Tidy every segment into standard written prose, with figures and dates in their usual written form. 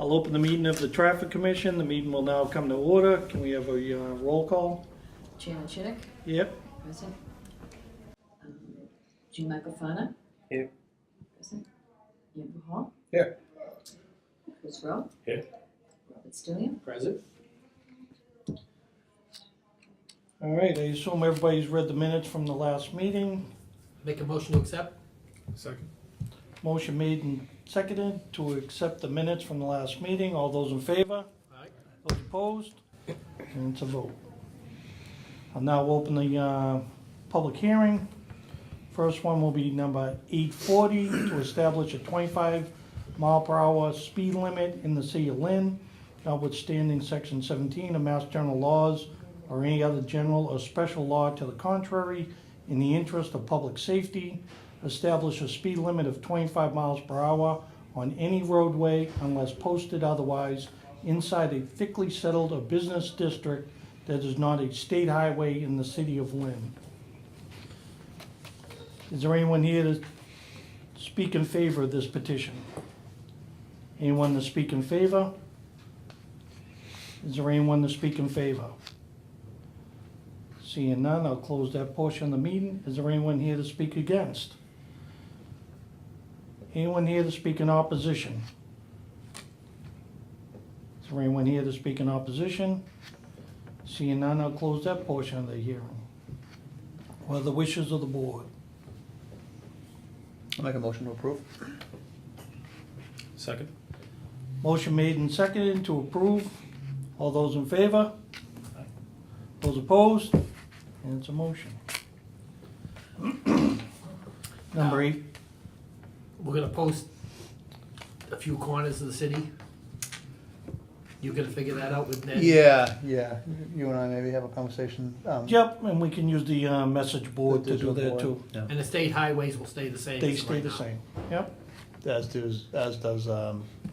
I'll open the meeting of the Traffic Commission. The meeting will now come to order. Can we have a roll call? Chairman Chittick, Yep. present. Jean Microfana. Here. Present. Ian Hall. Here. Chris Rowe. Here. Robert Stillian. Present. All right, I assume everybody's read the minutes from the last meeting. Make a motion to accept? Second. Motion made and seconded to accept the minutes from the last meeting. All those in favor? Aye. Those opposed? And it's a vote. I'll now open the public hearing. First one will be number 840 to establish a 25-mile-per-hour speed limit in the city of Lynn, notwithstanding Section 17 of Mass General Laws or any other general or special law to the contrary, in the interest of public safety. Establish a speed limit of 25 miles per hour on any roadway unless posted otherwise inside a thickly settled or business district that is not a state highway in the city of Lynn. Is there anyone here to speak in favor of this petition? Anyone to speak in favor? Is there anyone to speak in favor? Seeing none, I'll close that portion of the meeting. Is there anyone here to speak against? Anyone here to speak in opposition? Is there anyone here to speak in opposition? Seeing none, I'll close that portion of the hearing. What are the wishes of the board? I'll make a motion to approve. Second. Motion made and seconded to approve. All those in favor? Those opposed? And it's a motion. Number 8. We're gonna post a few corners of the city. You gonna figure that out with Ned? Yeah. You and I maybe have a conversation. Yep, and we can use the message board The to do digital that board. too. Yeah. And the state highways will stay the same. They as stay right the now. same. Yep, As does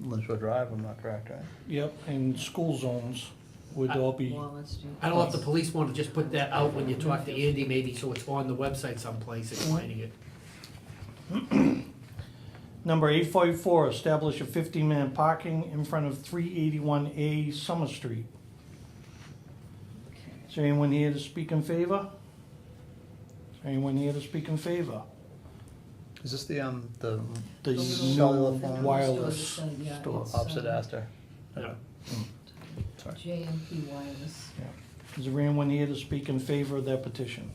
Lynn Shore Drive. I'm not correct, right? yep, and school zones would all be, Walnut Street. I don't know if the police wanna just put that out when you talk to Andy, maybe, so it's on the website someplace explaining it. Number 844, establish a 15-minute parking in front of 381A Summer Street. Is there anyone here to speak in favor? Is there anyone here to speak in favor? Is this the The Cellular new phone wireless Yeah, store. it's, opposite Astor? Yeah. Sorry. JMP Wireless. Is there anyone here to speak in favor of that petition?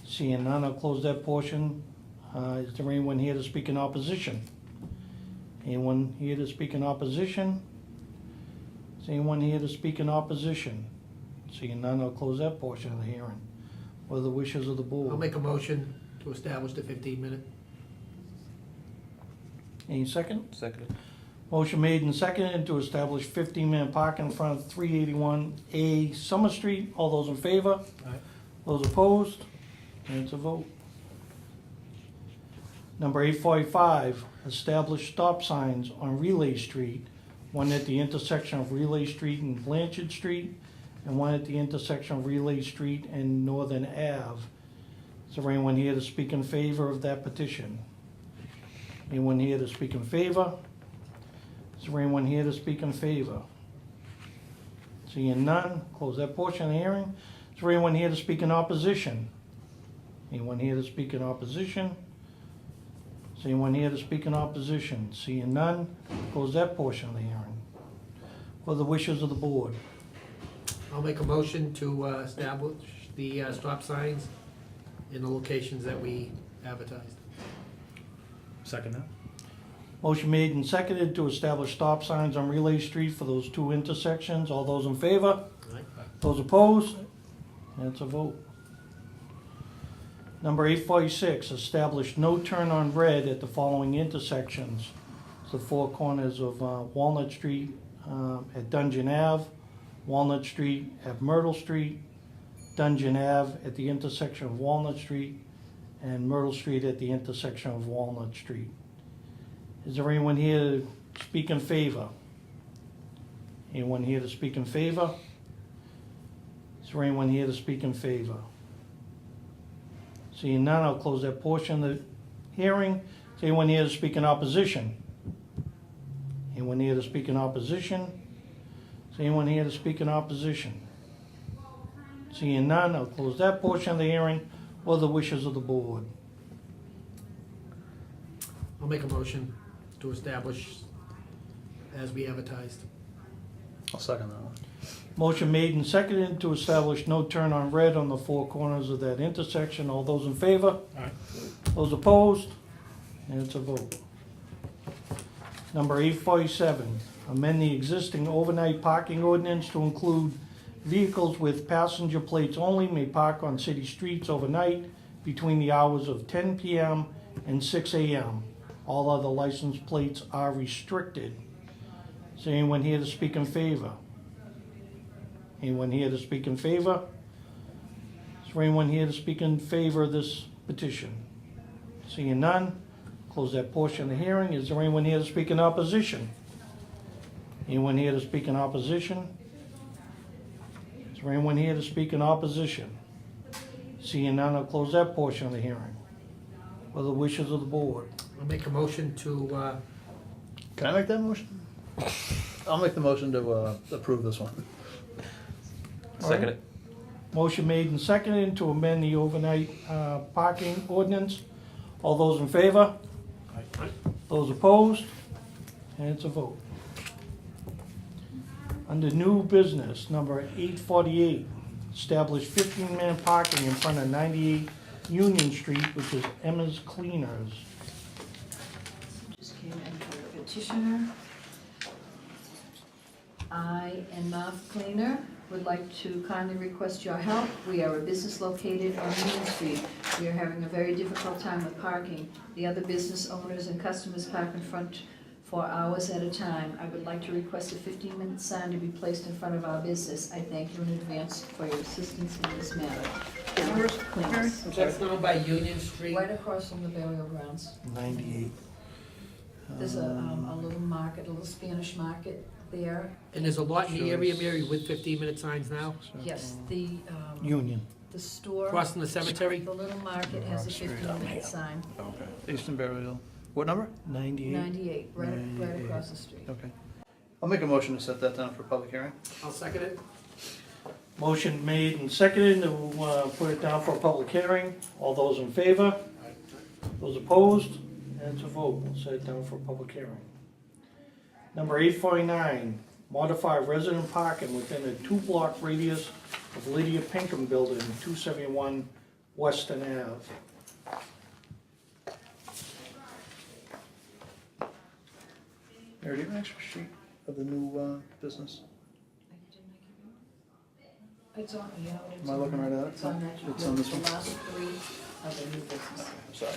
Seeing none, I'll close that portion. Is there anyone here to speak in opposition? Anyone here to speak in opposition? Is anyone here to speak in opposition? Seeing none, I'll close that portion of the hearing. What are the wishes of the board? I'll make a motion to establish the 15-minute. Any second? Second. Motion made and seconded to establish 15-minute parking in front of 381A Summer Street. All those in favor? Aye. Those opposed? And it's a vote. Number 845, establish stop signs on Relay Street, one at the intersection of Relay Street and Blanchard Street, and one at the intersection of Relay Street and Northern Ave. Is there anyone here to speak in favor of that petition? Anyone here to speak in favor? Is there anyone here to speak in favor? Seeing none, close that portion of the hearing. Is there anyone here to speak in opposition? Anyone here to speak in opposition? Is anyone here to speak in opposition? Seeing none, close that portion of the hearing. What are the wishes of the board? I'll make a motion to establish the stop signs in the locations that we advertised. Second now. Motion made and seconded to establish stop signs on Relay Street for those two intersections. All those in favor? Aye. Those opposed? That's a vote. Number 846, establish no turn on red at the following intersections. It's the four corners of Walnut Street at Dungeon Ave, Walnut Street at Myrtle Street, Dungeon Ave at the intersection of Walnut Street, and Myrtle Street at the intersection of Walnut Street. Is there anyone here to speak in favor? Anyone here to speak in favor? Is there anyone here to speak in favor? Seeing none, I'll close that portion of the hearing. Is anyone here to speak in opposition? Anyone here to speak in opposition? Is anyone here to speak in opposition? Seeing none, I'll close that portion of the hearing. What are the wishes of the board? I'll make a motion to establish as we advertised. I'll second that one. Motion made and seconded to establish no turn on red on the four corners of that intersection. All those in favor? Aye. Those opposed? And it's a vote. Number 847, amend the existing overnight parking ordinance to include vehicles with passenger plates only may park on city streets overnight between the hours of 10 p.m. and 6 a.m. All other license plates are restricted. Is anyone here to speak in favor? Anyone here to speak in favor? Is there anyone here to speak in favor of this petition? Seeing none, close that portion of the hearing. Is there anyone here to speak in opposition? Anyone here to speak in opposition? Is there anyone here to speak in opposition? Seeing none, I'll close that portion of the hearing. What are the wishes of the board? I'll make a motion to, Can I make that motion? I'll make the motion to approve this one. Second it. Motion made and seconded to amend the overnight parking ordinance. All those in favor? Aye. Those opposed? And it's a vote. Under new business, number 848, establish 15-minute parking in front of 98 Union Street, which is Emma's Cleaners. Just came in for the petitioner. I, Emma Cleaner, would like to kindly request your help. We are a business located on Union Street. We are having a very difficult time with parking. The other business owners and customers park in front for hours at a time. I would like to request a 15-minute sign to be placed in front of our business. I thank you in advance for your assistance in this matter. Emma Cleaners, that's down by Union Street. right across from the burial grounds. 98. There's a little market, a little Spanish market there. And there's a lot in the area, Mary, with 15-minute signs now, Yes, the Union. store, crossing the cemetery. the little market has a 15-minute sign. Okay. Eastern Burial. What number? 98. 98, right across the street. Okay. I'll make a motion to set that down for public hearing. I'll second it. Motion made and seconded to put it down for a public hearing. All those in favor? Those opposed? And it's a vote. We'll set it down for a public hearing. Number 849, modify resident parking within a 2-block radius of Lydia Pinkham Building, 271 Weston Ave. Mary, do you have an extra sheet of the new business? It's on, yeah. Am I looking right at it? It's on that. It's on this one? The last 3 of the new business. I'm sorry.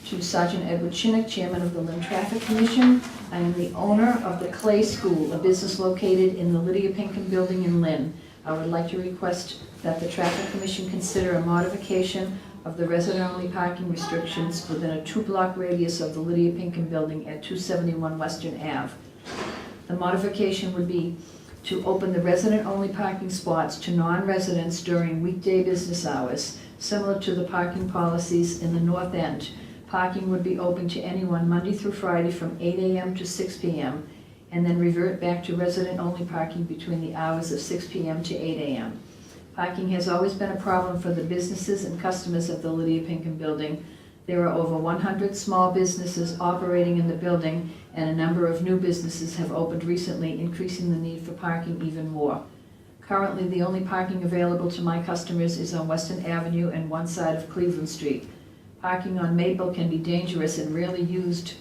To Sergeant Edward Chinnick, Chairman of the Lynn Traffic Commission. I am the owner of the Clay School, a business located in the Lydia Pinkham Building in Lynn. I would like to request that the Traffic Commission consider a modification of the resident-only parking restrictions within a 2-block radius of the Lydia Pinkham Building at 271 Western Ave. The modification would be to open the resident-only parking spots to non-residents during weekday business hours, similar to the parking policies in the north end. Parking would be open to anyone Monday through Friday from 8 a.m. to 6 p.m. and then revert back to resident-only parking between the hours of 6 p.m. to 8 a.m. Parking has always been a problem for the businesses and customers of the Lydia Pinkham Building. There are over 100 small businesses operating in the building, and a number of new businesses have opened recently, increasing the need for parking even more. Currently, the only parking available to my customers is on Western Avenue and one side of Cleveland Street. Parking on Maple can be dangerous and rarely used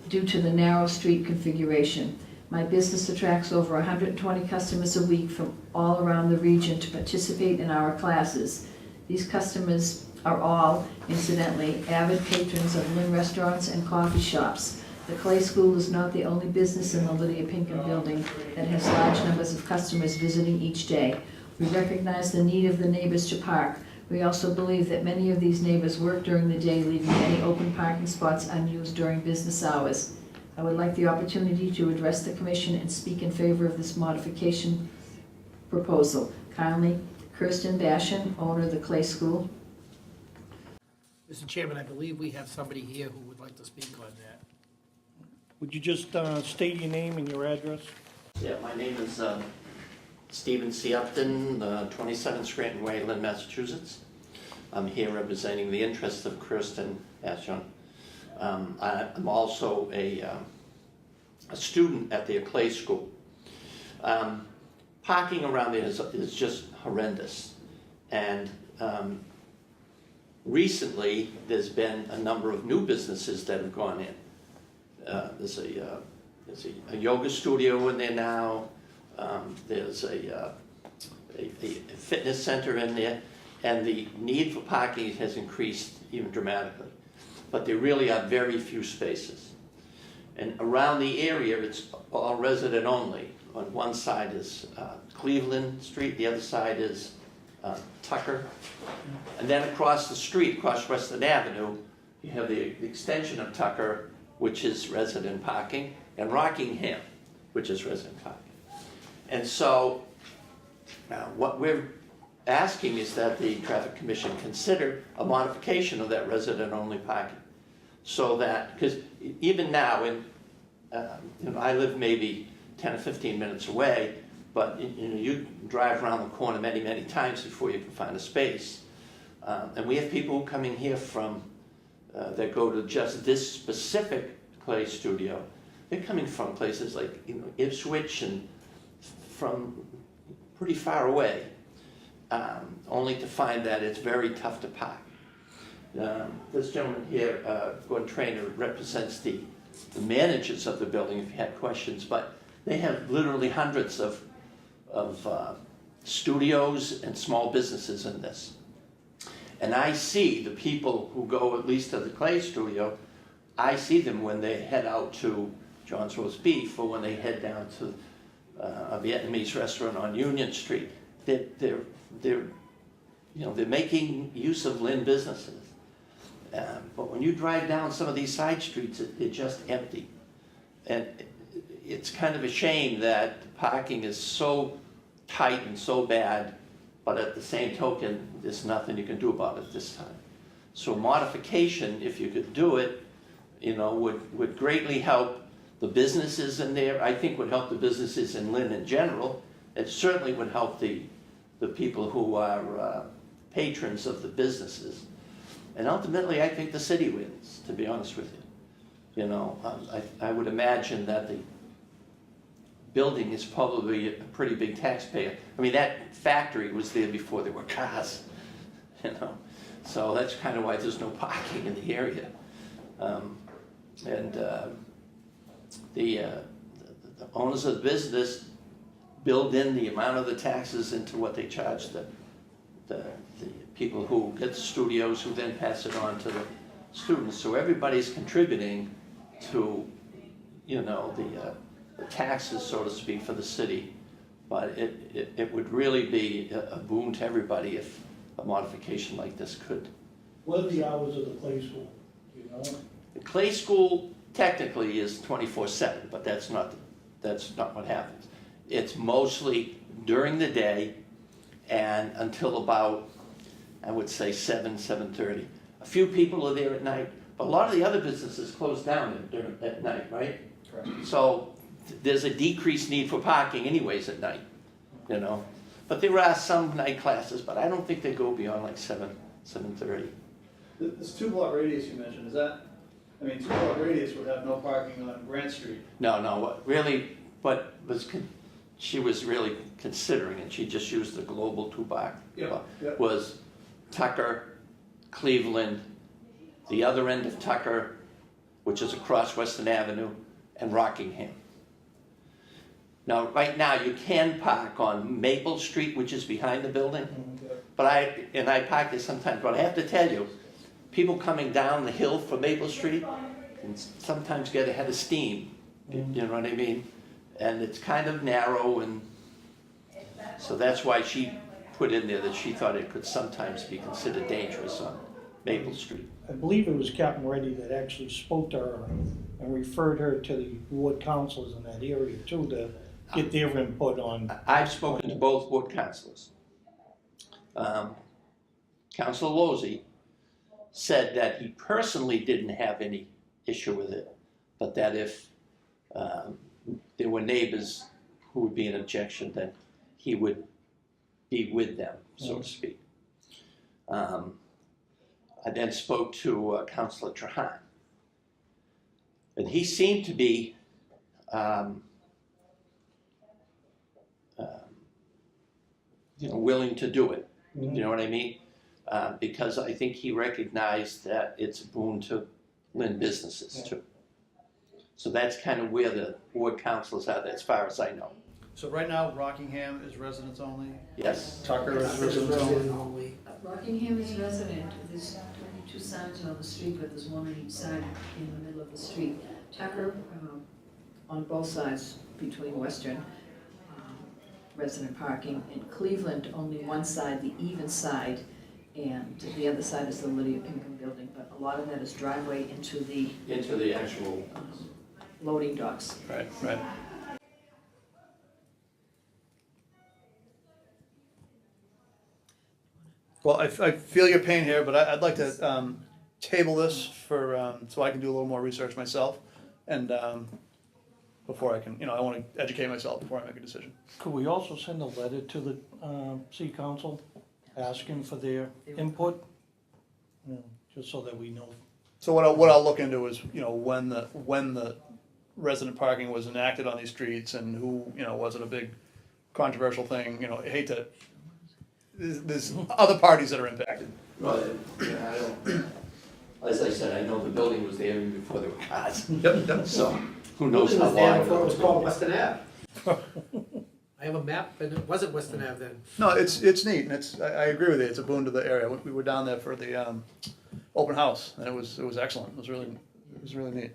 due to the narrow street configuration. My business attracts over 120 customers a week from all around the region to participate in our classes. These customers are all, incidentally, avid patrons of Lynn restaurants and coffee shops. The Clay School is not the only business in the Lydia Pinkham Building that has large numbers of customers visiting each day. We recognize the need of the neighbors to park. We also believe that many of these neighbors work during the day, leaving many open parking spots unused during business hours. I would like the opportunity to address the Commission and speak in favor of this modification proposal. Kindly, Kirsten Bashan, owner of the Clay School. Mr. Chairman, I believe we have somebody here who would like to speak on that. Would you just state your name and your address? Yeah, my name is Stephen C. Upton, 27 Scranton Way, Lynn, Massachusetts. I'm here representing the interests of Kirsten Ashon. I'm also a student at the Clay School. Parking around there is just horrendous. And recently, there's been a number of new businesses that have gone in. There's a yoga studio in there now. There's a fitness center in there, and the need for parking has increased even dramatically. But there really are very few spaces. And around the area, it's all resident only. On one side is Cleveland Street, the other side is Tucker. And then across the street, across Western Avenue, you have the extension of Tucker, which is resident parking, and Rockingham, which is resident parking. And so what we're asking is that the Traffic Commission consider a modification of that resident-only parking. So that, because even now, I live maybe 10 or 15 minutes away, but you drive around the corner many, many times before you can find a space. And we have people coming here from, that go to just this specific Clay studio. They're coming from places like Ipswich and from pretty far away, only to find that it's very tough to park. This gentleman here, Gordon Trainer, represents the managers of the building if you had questions, but they have literally hundreds of studios and small businesses in this. And I see the people who go at least to the Clay studio, I see them when they head out to John's Roast Beef or when they head down to a Vietnamese restaurant on Union Street. They're making use of Lynn businesses. But when you drive down some of these side streets, they're just empty. And it's kind of a shame that parking is so tight and so bad, but at the same token, there's nothing you can do about it this time. So modification, if you could do it, would greatly help the businesses in there. I think would help the businesses in Lynn in general. It certainly would help the people who are patrons of the businesses. And ultimately, I think the city wins, to be honest with you. I would imagine that the building is probably a pretty big taxpayer. I mean, that factory was there before there were cars, So that's kind of why there's no parking in the area. The owners of the business build in the amount of the taxes into what they charge the people who get the studios, who then pass it on to the students. So everybody's contributing to, the taxes, so to speak, for the city. But it would really be a boon to everybody if a modification like this could. What are the hours of the Clay School? Do you know? The Clay School technically is 24/7, but that's not what happens. It's mostly during the day and until about, I would say 7:30. A few people are there at night, but a lot of the other businesses close down at night, right? Correct. So there's a decreased need for parking anyways at night, But there are some night classes, but I don't think they go beyond like 7:30. This 2-block radius you mentioned, 2-block radius would have no parking on Grant Street. No, she was really considering, and she just used the global 2-block, Yep. was Tucker, Cleveland, the other end of Tucker, which is across Western Avenue, and Rockingham. Now, right now, you can park on Maple Street, which is behind the building, but I park there sometimes, but I have to tell you, people coming down the hill from Maple Street can sometimes get ahead of steam, you know what I mean? And it's kind of narrow, and so that's why she put in there that she thought it could sometimes be considered dangerous on Maple Street. I believe it was Captain Reddy that actually spoke to her and referred her to the ward councilors in that area too, to get their input on. I've spoken to both ward councilors. Councilor Lozey said that he personally didn't have any issue with it, but that if there were neighbors who would be in objection that he would be with them, so to speak. I then spoke to Councilor Trahan, and he seemed to be willing to do it. You know what I mean? Because I think he recognized that it's a boon to Lynn businesses too. So that's kind of where the ward councils are, as far as I know. So right now, Rockingham is residents only, Yes? Tucker is residents Resident only. only. Rockingham is resident, there's 2 signs on the street, but there's one on each side in the middle of the street. Tucker, on both sides between Western, resident parking. In Cleveland, only one side, the even side, and the other side is the Lydia Pinkham building, but a lot of that is driveway into the Into the actual, loading docks. Right, right. Well, I feel your pain here, but I'd like to table this for, so I can do a little more research myself, and before I can, I want to educate myself before I make a decision. Could we also send a letter to the city council asking for their input? Just so that we know. So what I'll look into is, when the resident parking was enacted on these streets and who, was it a big controversial thing, I hate to, there's other parties that are impacted. well, I don't, as I said, I know the building was there even before there were cars. Yep. So, who knows It how was there long before it was ago. called Western Ave. I have a map, and it wasn't Western Ave then. No, it's neat, and I agree with you, it's a boon to the area. We were down there for the open house, and it was excellent, it was really neat.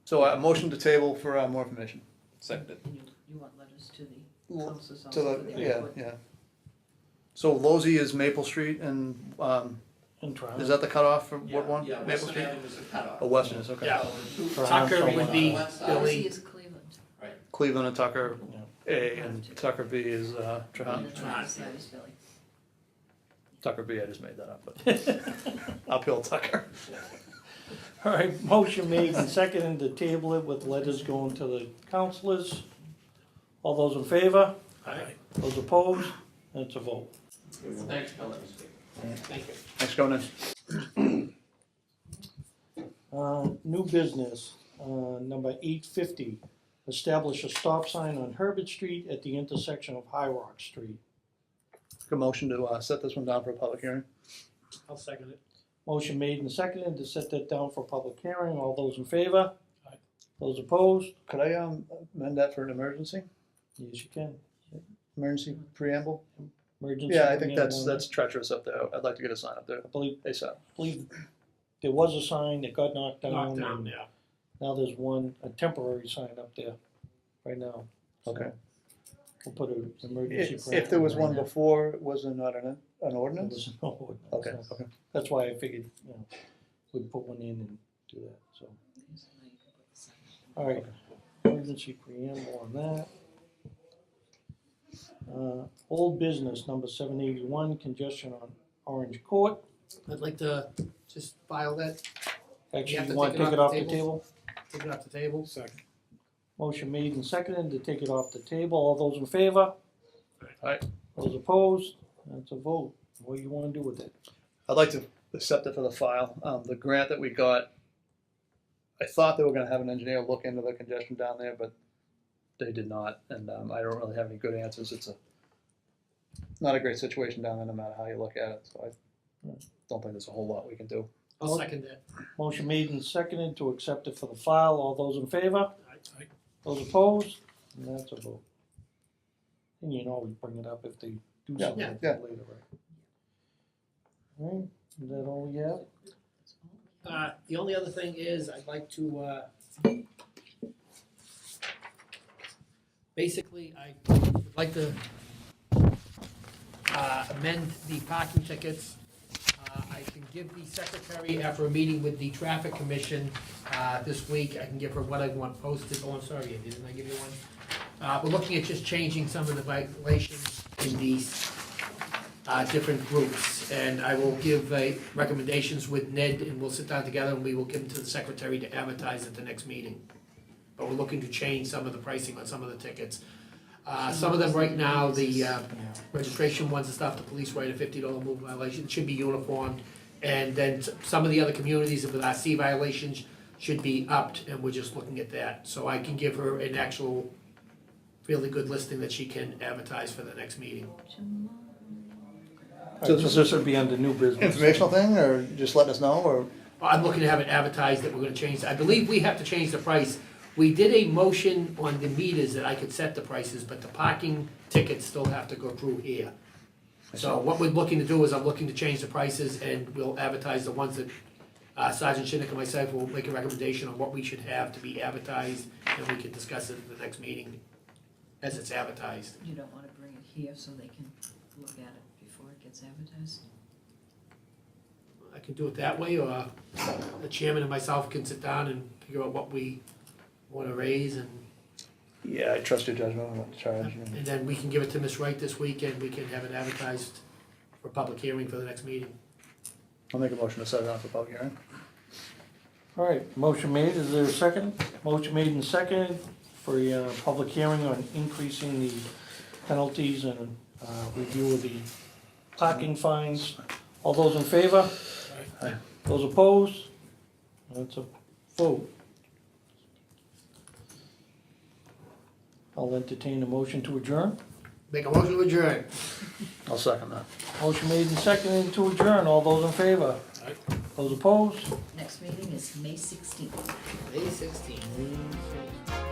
So a motion to table for more information. Seconded. And you want letters to the councils To also for the, their input? yeah. So Losey is Maple Street, and is that the cutoff for what one? Yeah, Maple Western Street? Avenue is a cutoff. Oh, Western is, okay. Yeah. For Tucker someone would be on that Billy. Is Cleveland. Cleveland and Tucker A, and Tucker B is Trahan. And the other side is Billy. Tucker B, I just made that up, but uphill Tucker. All right, motion made and seconded to table it with letters going to the councilors. All those in favor? Aye. Those opposed? That's a vote. Thanks, Bill. Thank you. Thanks for coming in. New business, number 850, establish a stop sign on Herbert Street at the intersection of High Rock Street. Good motion to set this one down for a public hearing. I'll second it. Motion made and seconded to set that down for public hearing. All those in favor? Aye. Those opposed? Could I amend that for an emergency? Yes, you can. Emergency preamble? Emergency. Yeah, I think preamble. that's treacherous up there. I'd like to get a sign up there I believe ASAP. there was a sign that got knocked down. Knocked down, and yeah. Now there's a temporary sign up there right now. So Okay. We'll put an emergency. If there was preamble one in before, was there not an there. There ordinance? was no ordinance, Okay, so okay. That's why I figured, we'd put one in and do that, so. All right, emergency preamble on that. Old business, number 781, congestion on Orange Court. I'd like to just file that, Actually, have to you want to take it off the table? take it off the table. Second. Motion made and seconded to take it off the table. All those in favor? Aye. Those opposed? That's a vote. What do you want to do with it? I'd like to accept it for the file. The grant that we got, I thought they were gonna have an engineer look into the congestion down there, but they did not, and I don't really have any good answers. It's not a great situation down there, no matter how you look at it, so I don't think there's a whole lot we can do. I'll second that. Motion made and seconded to accept it for the file. All those in favor? Aye. Those opposed? And that's a vote. And you can always bring it up if they do Yeah, something like yeah. that later, right? All right, is that all we have? The only other thing is, I'd like to, basically, I'd like to amend the parking tickets. I can give the secretary, after a meeting with the traffic commission this week, I can give her what I want posted. Oh, I'm sorry, didn't I give you one? We're looking at just changing some of the violations in the different groups. And I will give recommendations with Ned, and we'll sit down together, and we will give them to the secretary to advertise at the next meeting. But we're looking to change some of the pricing on some of the tickets. Some of them right now, the registration ones and stuff, the police write a $50 move violation, it should be uniformed. And then some of the other communities with RC violations should be upped, and we're just looking at that. So I can give her an actual really good listing that she can advertise for the next meeting. So this would be under new business. Informational thing, or just letting us know, or? I'm looking to have it advertised that we're gonna change, I believe we have to change the price. We did a motion on the meters that I could set the prices, but the parking tickets still have to go through here. So what we're looking to do is I'm looking to change the prices, and we'll advertise the ones that Sergeant Shinnick and myself will make a recommendation on what we should have to be advertised, and we can discuss it at the next meeting as it's advertised. You don't want to bring it here so they can look at it before it gets advertised? I can do it that way, or the chairman and myself can sit down and figure out what we wanna raise, and Yeah, I trust your judgment on what to charge. and then we can give it to Ms. Wright this week, and we can have it advertised for public hearing for the next meeting. I'll make a motion to set it on for public hearing. All right, motion made, is there a second? Motion made and seconded for a public hearing on increasing the penalties and review of the parking fines. All those in favor? Aye. Those opposed? That's a vote. I'll entertain a motion to adjourn. Make a motion to adjourn. I'll second that. Motion made and seconded to adjourn. All those in favor? Those opposed? Next meeting is May 16th. May 16th.